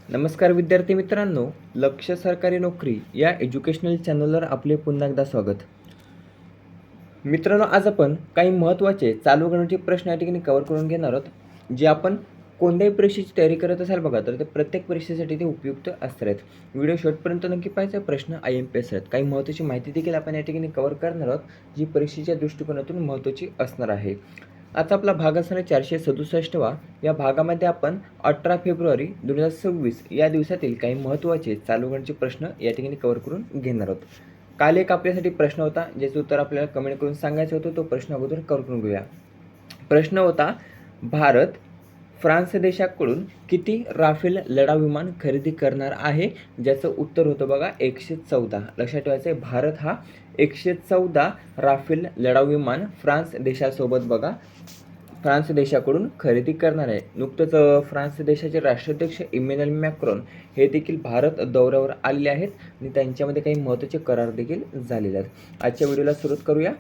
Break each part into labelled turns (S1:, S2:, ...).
S1: नमस्कार विद्यार्थी मित्रांनो, लक्ष सरकारी नोकरी या एज्युकेशनल चॅनलवर आपले पुन्हा एकदा स्वागत. मित्रांनो, आज आपण काही महत्त्वाचे चालू घडामोडीचे प्रश्न या ठिकाणी कव्हर करून घेणार आहोत. जे आपण कोणत्याही परीक्षेची तयारी करत असाल बघा, तर ते प्रत्येक परीक्षेसाठी ते उपयुक्त असणार आहेत. व्हिडिओ शेवटपर्यंत नक्की पाहायचा. प्रश्न IMPS आहेत. काही महत्त्वाची माहिती देखील आपण या ठिकाणी कव्हर करणार आहोत, जी परीक्षेच्या दृष्टिकोनातून महत्त्वाची असणार आहे. आता आपला भाग असणार आहे 467वा. या भागामध्ये आपण 18 फेब्रुवारी 2026 या दिवसातील काही महत्त्वाचे चालू घडामोडीचे प्रश्न या ठिकाणी कव्हर करून घेणार आहोत. काल एक आपल्यासाठी प्रश्न होता, ज्याचं उत्तर आपल्याला कमेंट करून सांगायचं होतं. तो प्रश्न अगोदर कव्हर करून घेऊया. प्रश्न होता, भारत फ्रान्स देशाकडून किती राफेल लढाऊ विमान खरेदी करणार आहे? ज्याचं उत्तर होतं बघा 114. लक्षात ठेवायचं आहे, भारत हा 114 राफेल लढाऊ विमान फ्रान्स देशासोबत बघा फ्रान्स देशाकडून खरेदी करणार आहे. नुकतंच फ्रान्स देशाचे राष्ट्राध्यक्ष इमॅन्युएल मॅक्रॉन हे देखील भारत दौऱ्यावर आलेले आहेत आणि त्यांच्यामध्ये काही महत्त्वाचे करार देखील झालेले आहेत. आजच्या व्हिडिओला सुरुवात करूया.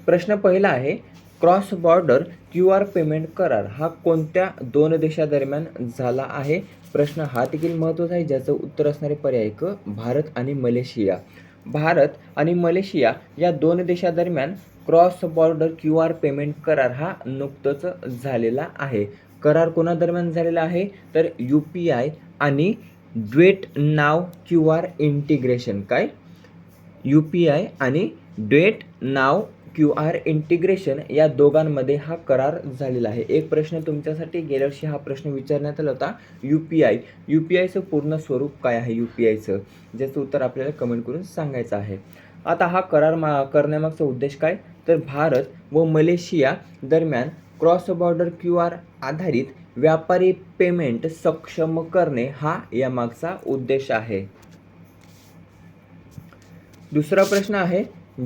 S1: प्रश्न पहिला आहे, क्रॉस बॉर्डर QR पेमेंट करार हा कोणत्या दोन देशादरम्यान झाला आहे? प्रश्न हा देखील महत्त्वाचा आहे, ज्याचं उत्तर असणारे पर्याय क, भारत आणि मलेशिया. भारत आणि मलेशिया या दोन देशादरम्यान क्रॉस बॉर्डर QR पेमेंट करार हा नुकतंच झालेला आहे. करार कोणादरम्यान झालेला आहे? तर UPI आणि विएतनाम QR इंटिग्रेशन. काय? UPI आणि विएतनाम QR इंटिग्रेशन या दोघांमध्ये हा करार झालेला आहे. एक प्रश्न तुमच्यासाठी गेल्या वर्षी हा प्रश्न विचारण्यात आला होता. UPIचं पूर्ण स्वरूप काय आहे? UPIचं ज्याचं उत्तर आपल्याला कमेंट करून सांगायचं आहे. आता हा करार करण्यामागचा उद्देश काय? तर भारत व मलेशिया दरम्यान क्रॉस बॉर्डर QR आधारित व्यापारी पेमेंट सक्षम करणे हा यामागचा उद्देश आहे. दुसरा प्रश्न आहे,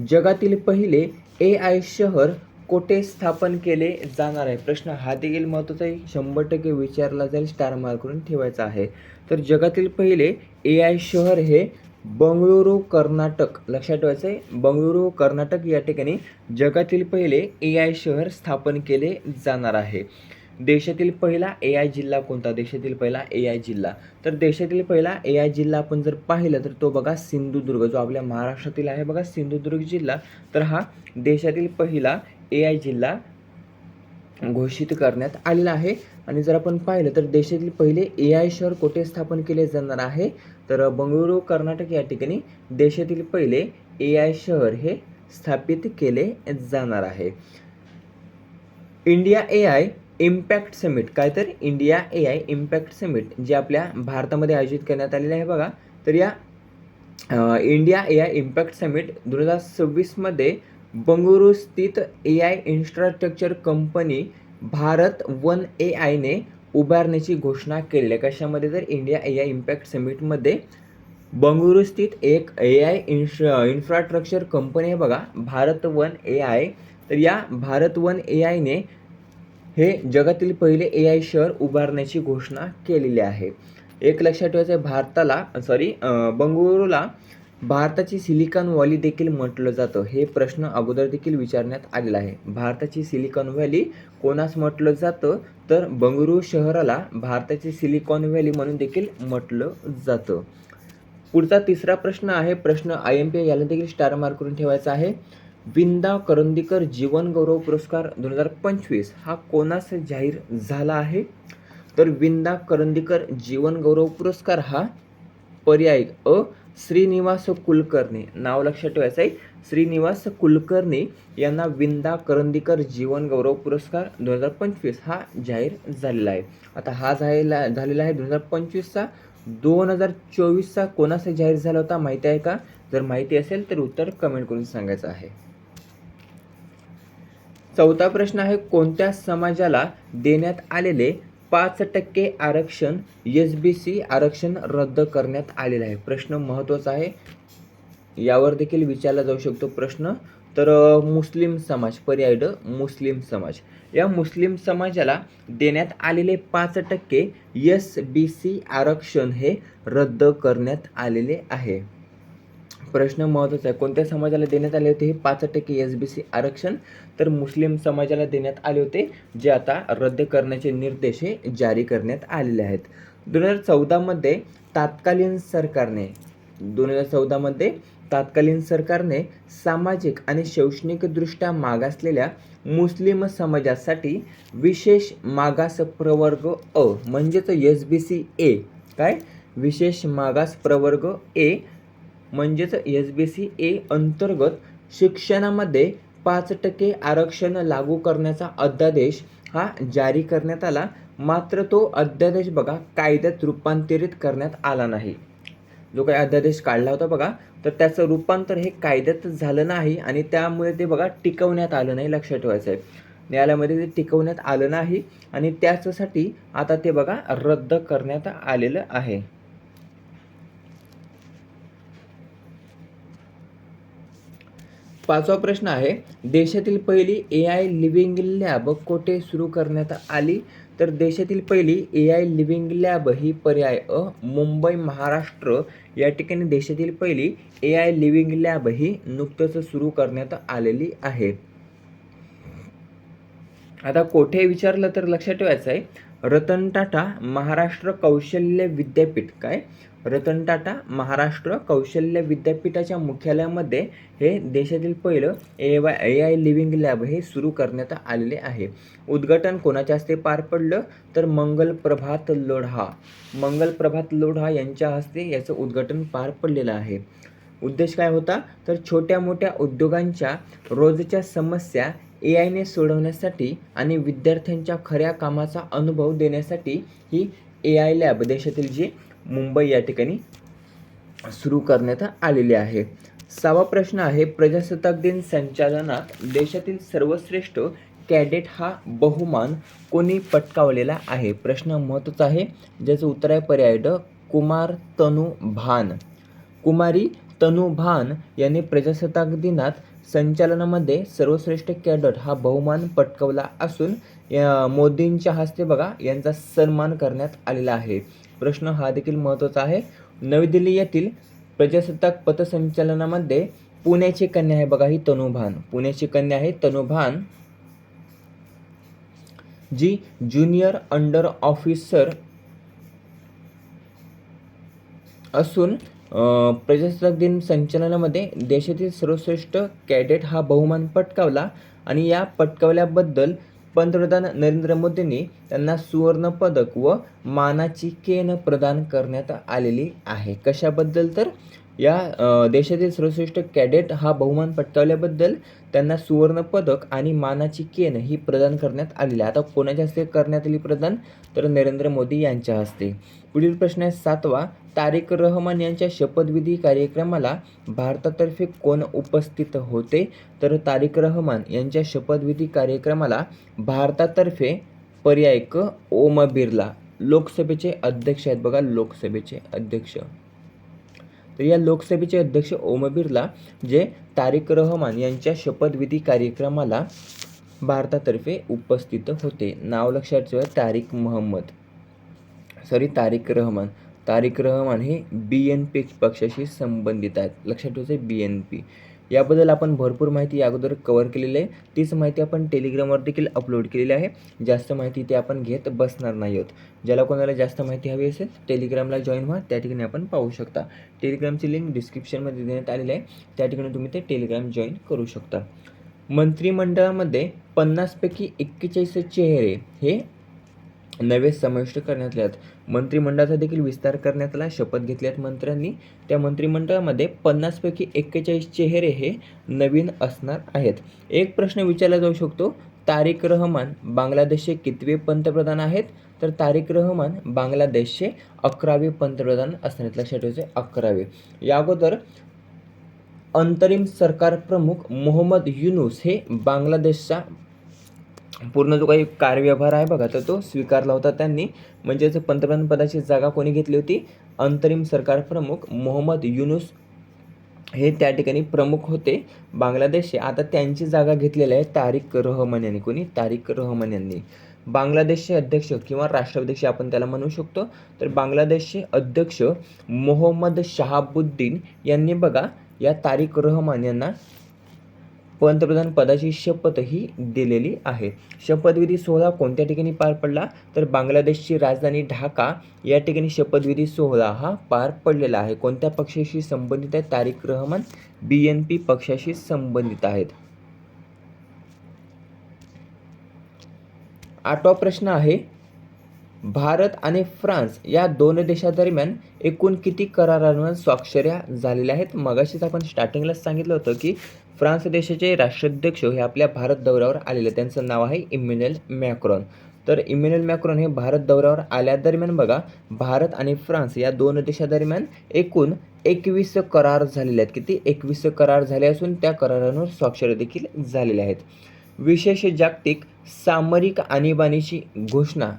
S1: जगातील पहिले AI शहर कोठे स्थापन केले जाणार आहे? प्रश्न हा देखील महत्त्वाचा आहे, 100% विचारला जाईल, स्टार मार्क करून ठेवायचा आहे. तर जगातील पहिले AI शहर हे बंगळुरू कर्नाटक. लक्षात ठेवायचं आहे, बंगळुरू कर्नाटक या ठिकाणी जगातील पहिले AI शहर स्थापन केले जाणार आहे. देशातील पहिला AI जिल्हा कोणता? देशातील पहिला AI जिल्हा, तर देशातील पहिला AI जिल्हा आपण जर पाहिलं तर तो बघा सिंधुदुर्ग, जो आपल्या महाराष्ट्रातील आहे बघा सिंधुदुर्ग जिल्हा. तर हा देशातील पहिला AI जिल्हा घोषित करण्यात आलेला आहे. आणि जर आपण पाहिलं तर देशातील पहिले AI शहर कोठे स्थापन केले जाणार आहे? तर बंगळुरू कर्नाटक या ठिकाणी देशातील पहिले AI शहर हे स्थापित केले जाणार आहे. India AI impact summit. काय? तर इंडिया AI इम्पॅक्ट समिट जे आपल्या भारतामध्ये आयोजित करण्यात आलेले आहे बघा. तर या इंडिया AI इम्पॅक्ट समिट 2026 मध्ये बंगळुरू स्थित AI infrastructure company Bharat one AIने उभारण्याची घोषणा केलेली आहे. कशामध्ये? तर इंडिया AI इम्पॅक्ट समिटमध्ये बंगळुरू स्थित एक AI इन्फ्रास्ट्रक्चर कंपनी आहे बघा, भारत वन AI. तर या भारत वन AIने हे जगातील पहिले AI शहर उभारण्याची घोषणा केलेली आहे. एक लक्षात ठेवायचं आहे, बंगळुरूला भारताची सिलिकॉन व्हॅली देखील म्हटलं जातं. हे प्रश्न अगोदर देखील विचारण्यात आलेला आहे. भारताची सिलिकॉन व्हॅली कोणास म्हटलं जातं? तर बंगळुरू शहराला भारताची सिलिकॉन व्हॅली म्हणून देखील म्हटलं जातं. पुढचा तिसरा प्रश्न आहे, प्रश्न IMP, याला देखील स्टार मार्क करून ठेवायचा आहे. विंदा करंदीकर जीवन गौरव पुरस्कार 2025 हा कोणास जाहीर झाला आहे? तर विंदा करंदीकर जीवन गौरव पुरस्कार हा पर्याय अ, श्रीनिवास कुलकर्णी. नाव लक्षात ठेवायचं आहे, श्रीनिवास कुलकर्णी यांना विंदा करंदीकर जीवन गौरव पुरस्कार 2025 हा जाहीर झालेला आहे. आता हा झालेला आहे 2025चा. 2024चा कोणास जाहीर झाला होता माहिती आहे का? जर माहिती असेल तर उत्तर कमेंट करून सांगायचं आहे. चौथा प्रश्न आहे, कोणत्या समाजाला देण्यात आलेले 5% आरक्षण SBC आरक्षण रद्द करण्यात आलेलं आहे? प्रश्न महत्त्वाचा आहे, यावर देखील विचारला जाऊ शकतो प्रश्न. तर मुस्लिम समाज, पर्याय ड, मुस्लिम समाज. या मुस्लिम समाजाला देण्यात आलेले 5% SBC आरक्षण हे रद्द करण्यात आलेले आहे. प्रश्न महत्त्वाचा आहे. कोणत्या समाजाला देण्यात आले होते हे 5% SBC आरक्षण? तर मुस्लिम समाजाला देण्यात आले होते, जे आता रद्द करण्याचे निर्देश हे जारी करण्यात आलेले आहेत. 2014मध्ये तत्कालीन सरकारने 2014मध्ये तत्कालीन सरकारने सामाजिक आणि शैक्षणिकदृष्ट्या मागासलेल्या मुस्लिम समाजासाठी विशेष मागास प्रवर्ग अ म्हणजेच SBC ए काय विशेष मागास प्रवर्ग ए म्हणजेच SBC ए अंतर्गत शिक्षणामध्ये 5% आरक्षण लागू करण्याचा अध्यादेश हा जारी करण्यात आला. मात्र तो अध्यादेश बघा कायद्यात रूपांतरित करण्यात आला नाही. जो काही अध्यादेश काढला होता बघा, तर त्याचं रूपांतर हे कायद्यात झालं नाही आणि त्यामुळे ते बघा टिकवण्यात आलं नाही. लक्षात ठेवायचं आहे, न्यायालयामध्ये ते टिकवण्यात आलं नाही आणि त्यासाठी आता ते बघा रद्द करण्यात आलेलं आहे. पाचवा प्रश्न आहे, देशातील पहिली AI लिव्हिंग लॅब कोठे सुरू करण्यात आली? तर देशातील पहिली AI लिव्हिंग लॅब ही पर्याय अ मुंबई महाराष्ट्र या ठिकाणी देशातील पहिली AI लिव्हिंग लॅब ही नुकतंच सुरू करण्यात आलेली आहे. आता कोठे विचारलं तर लक्षात ठेवायचं आहे, रतन टाटा महाराष्ट्र कौशल्य विद्यापीठ काय रतन टाटा महाराष्ट्र कौशल्य विद्यापीठाच्या मुख्यालयामध्ये हे देशातील पहिलं AI लिव्हिंग लॅब हे सुरू करण्यात आलेले आहे. उद्घाटन कोणाच्या हस्ते पार पडलं? तर मंगल प्रभात लोढा यांच्या हस्ते याचं उद्घाटन पार पडलेलं आहे. उद्देश काय होता? तर छोट्या मोठ्या उद्योगांच्या रोजच्या समस्या AIने सोडवण्यासाठी आणि विद्यार्थ्यांच्या खऱ्या कामाचा अनुभव देण्यासाठी ही AI लॅब देशातील जी मुंबई या ठिकाणी सुरू करण्यात आलेली आहे. 6वा प्रश्न आहे, प्रजासत्ताक दिन संचलनात देशातील सर्वश्रेष्ठ कॅडेट हा बहुमान कोणी पटकावलेला आहे? प्रश्न महत्त्वाचा आहे, ज्याचं उत्तर आहे पर्याय ड कुमारी तनू भान यांनी प्रजासत्ताक दिनात संचलनामध्ये सर्वश्रेष्ठ कॅडेट हा बहुमान पटकावला असून मोदींच्या हस्ते बघा यांचा सन्मान करण्यात आलेला आहे. प्रश्न हा देखील महत्त्वाचा आहे. नवी दिल्ली येथील प्रजासत्ताक पथसंचलनामध्ये पुण्याची कन्या आहे बघा ही पुण्याची कन्या आहे तनू भान, जी ज्युनियर अंडर ऑफिसर असून प्रजासत्ताक दिन संचलनामध्ये देशातील सर्वश्रेष्ठ कॅडेट हा बहुमान पटकावला आणि या पटकावल्याबद्दल पंतप्रधान नरेंद्र मोदींनी त्यांना सुवर्ण पदक व मानाची केन प्रदान करण्यात आलेली आहे. कशाबद्दल? तर या देशातील सर्वश्रेष्ठ कॅडेट हा बहुमान पटकावल्याबद्दल त्यांना सुवर्ण पदक आणि मानाची केन ही प्रदान करण्यात आलेली आहे. आता कोणाच्या हस्ते करण्यात आली प्रदान? तर नरेंद्र मोदी यांच्या हस्ते. पुढील प्रश्न आहे 7वा, तारिक रहमान यांच्या शपथविधी कार्यक्रमाला भारतातर्फे कोण उपस्थित होते? तर तारिक रहमान यांच्या शपथविधी कार्यक्रमाला भारतातर्फे पर्याय क ओम बिर्ला लोकसभेचे अध्यक्ष आहेत बघा, लोकसभेचे अध्यक्ष. तर या लोकसभेचे अध्यक्ष ओम बिर्ला जे तारिक रहमान यांच्या शपथविधी कार्यक्रमाला भारतातर्फे उपस्थित होते. नाव लक्षात ठेवा, तारिक रहमान हे BNP पक्षाशी संबंधित आहेत. लक्षात ठेवायचं BNP. याबद्दल आपण भरपूर माहिती अगोदर कव्हर केलेली आहे. तीच माहिती आपण टेलिग्रामवर देखील अपलोड केलेली आहे. जास्त माहिती ते आपण घेत बसणार नाही आहोत. ज्याला कोणाला जास्त माहिती हवी असेल टेलिग्रामला जॉईन व्हा, त्या ठिकाणी आपण पाहू शकता. टेलिग्रामची लिंक डिस्क्रिप्शनमध्ये देण्यात आलेली आहे, त्या ठिकाणी तुम्ही ते टेलिग्राम जॉईन करू शकता. मंत्रिमंडळामध्ये 50 पैकी 41 चेहरे हे नवे समाविष्ट करण्यात आले आहेत. मंत्रिमंडळाचा देखील विस्तार करण्यात आला, शपथ घेतली आहेत मंत्र्यांनी. त्या मंत्रिमंडळामध्ये 50 पैकी 41 चेहरे हे नवीन असणार आहेत. एक प्रश्न विचारला जाऊ शकतो, तारिक रहमान बांगलादेशचे कितवे पंतप्रधान आहेत? तर तारिक रहमान बांगलादेशचे 11वे पंतप्रधान असणार आहेत. लक्षात ठेवायचे 11वे. या अगोदर अंतरिम सरकार प्रमुख मोहम्मद युनूस हे बांगलादेशचा पूर्ण जो काही कार्यभार आहे बघा, तर तो स्वीकारला होता त्यांनी. म्हणजेच पंतप्रधान पदाची जागा कोणी घेतली होती? अंतरिम सरकार प्रमुख मोहम्मद युनूस हे त्या ठिकाणी प्रमुख होते बांगलादेशचे. आता त्यांची जागा घेतलेली आहे तारिक रहमान यांनी. कोणी? तारिक रहमान यांनी. बांगलादेशचे अध्यक्ष किंवा राष्ट्राध्यक्ष आपण त्याला म्हणू शकतो. तर बांगलादेशचे अध्यक्ष मोहम्मद शहाबुद्दीन यांनी बघा या तारिक रहमान यांना पंतप्रधान पदाची शपथही दिलेली आहे. शपथविधी सोहळा कोणत्या ठिकाणी पार पडला, तर बांगलादेशची राजधानी ढाका या ठिकाणी शपथविधी सोहळा हा पार पडलेला आहे. कोणत्या पक्षाशी संबंधित आहे तारिक रहमान? BNP पक्षाशी संबंधित आहेत. 8वा प्रश्न आहे, भारत आणि फ्रान्स या दोन देशांदरम्यान एकूण किती करारांवर स्वाक्षऱ्या झालेल्या आहेत? मगाशीच आपण स्टार्टिंगलाच सांगितलं होतं की फ्रान्स देशाचे राष्ट्राध्यक्ष हे आपल्या भारत दौऱ्यावर आलेले, त्यांचं नाव आहे इमॅन्युएल मॅक्रॉन. तर इमॅन्युएल मॅक्रॉन हे भारत दौऱ्यावर आल्यादरम्यान बघा, भारत आणि फ्रान्स या दोन देशांदरम्यान एकूण 21 करार झालेले आहेत. किती? 21 करार झाले असून त्या करारांवर स्वाक्षऱ्या देखील झालेल्या आहेत. विशेष जागतिक सामरिक आणीबाणीची घोषणा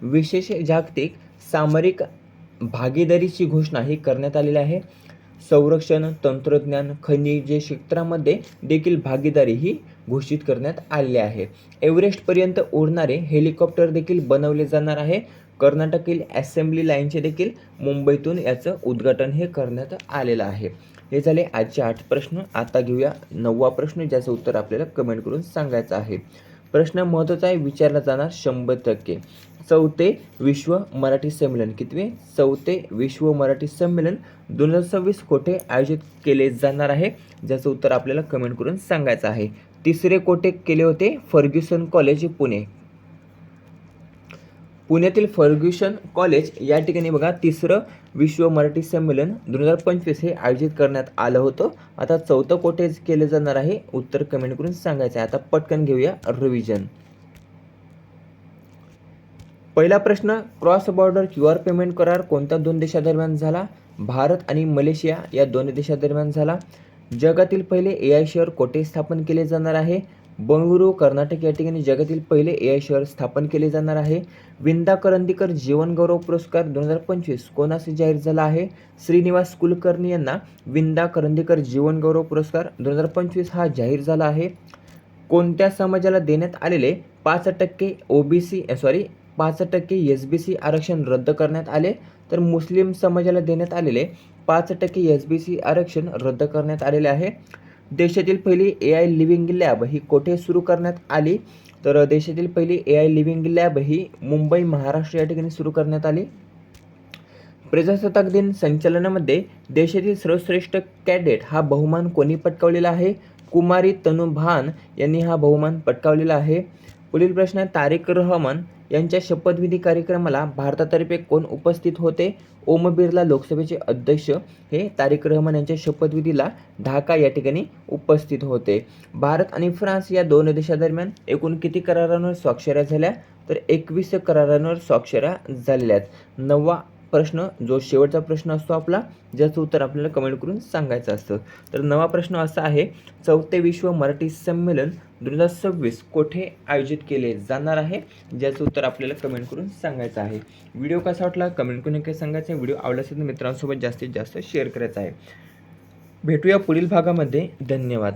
S1: विशेष जागतिक सामरिक भागीदारीची घोषणा ही करण्यात आलेली आहे. संरक्षण, तंत्रज्ञान, खनिजे क्षेत्रामध्ये देखील भागीदारी ही घोषित करण्यात आलेली आहे. एव्हरेस्टपर्यंत उडणारे हेलिकॉप्टर देखील बनवले जाणार आहे. कर्नाटकील असेंब्ली लाईनचे देखील मुंबईतून याचं उद्घाटन हे करण्यात आलेलं आहे. हे झाले आजचे 8 प्रश्न. आता घेऊया 9वा प्रश्न, ज्याचं उत्तर आपल्याला कमेंट करून सांगायचं आहे. प्रश्न महत्त्वाचा आहे, विचारला जाणार 100%. 4थे विश्व मराठी संमेलन कितवे? 4थे विश्व मराठी संमेलन 2026 कोठे आयोजित केले जाणार आहे? ज्याचं उत्तर आपल्याला कमेंट करून सांगायचं आहे. 3रे कोठे केले होते? Fergusson College Pune. पुण्यातील फर्ग्युसन कॉलेज या ठिकाणी बघा 3रं विश्व मराठी संमेलन 2025 हे आयोजित करण्यात आलं होतं. आता 4थं कोठे केले जाणार आहे? उत्तर कमेंट करून सांगायचं आहे. आता पटकन घेऊया रिव्हिजन. पहिला प्रश्न, क्रॉस बॉर्डर QR पेमेंट करार कोणत्या दोन देशांदरम्यान झाला? भारत आणि मलेशिया या दोन देशांदरम्यान झाला. जगातील पहिले AI शहर कोठे स्थापन केले जाणार आहे? बंगळुरू, कर्नाटक या ठिकाणी जगातील पहिले AI शहर स्थापन केले जाणार आहे. विंदा करंदीकर जीवन गौरव पुरस्कार 2025 कोणास जाहीर झाला आहे? श्रीनिवास कुलकर्णी यांना विंदा करंदीकर जीवन गौरव पुरस्कार 2025 हा जाहीर झाला आहे. कोणत्या समाजाला देण्यात आलेले 5% SBC आरक्षण रद्द करण्यात आले? तर मुस्लिम समाजाला देण्यात आलेले 5% SBC आरक्षण रद्द करण्यात आलेले आहे. देशातील पहिली AI लिव्हिंग लॅब ही कोठे सुरू करण्यात आली? तर देशातील पहिली AI लिव्हिंग लॅब ही मुंबई, महाराष्ट्र या ठिकाणी सुरू करण्यात आली. प्रजासत्ताक दिन संचलनामध्ये देशातील सर्वश्रेष्ठ कॅडेट हा बहुमान कोणी पटकावलेला आहे? कुमारी तनू भान यांनी हा बहुमान पटकावलेला आहे. पुढील प्रश्न, तारिक रहमान यांच्या शपथविधी कार्यक्रमाला भारतातर्फे कोण उपस्थित होते? ओम बिर्ला लोकसभेचे अध्यक्ष हे तारिक रहमान यांच्या शपथविधीला ढाका या ठिकाणी उपस्थित होते. भारत आणि फ्रान्स या दोन देशांदरम्यान एकूण किती करारांवर स्वाक्षऱ्या झाल्या? तर 21 करारांवर स्वाक्षऱ्या झालेल्या आहेत. 9वा प्रश्न, जो शेवटचा प्रश्न असतो आपला, ज्याचं उत्तर आपल्याला कमेंट करून सांगायचं असतं. तर 9वा प्रश्न असा आहे, 4थे विश्व मराठी संमेलन 2026 कोठे आयोजित केले जाणार आहे? ज्याचं उत्तर आपल्याला कमेंट करून सांगायचं आहे. व्हिडिओ कसा वाटला कमेंट करून नक्की सांगायचं आहे. व्हिडिओ आवडला असेल तर मित्रांसोबत जास्तीत जास्त शेअर करायचा आहे. भेटूया पुढील भागामध्ये. धन्यवाद.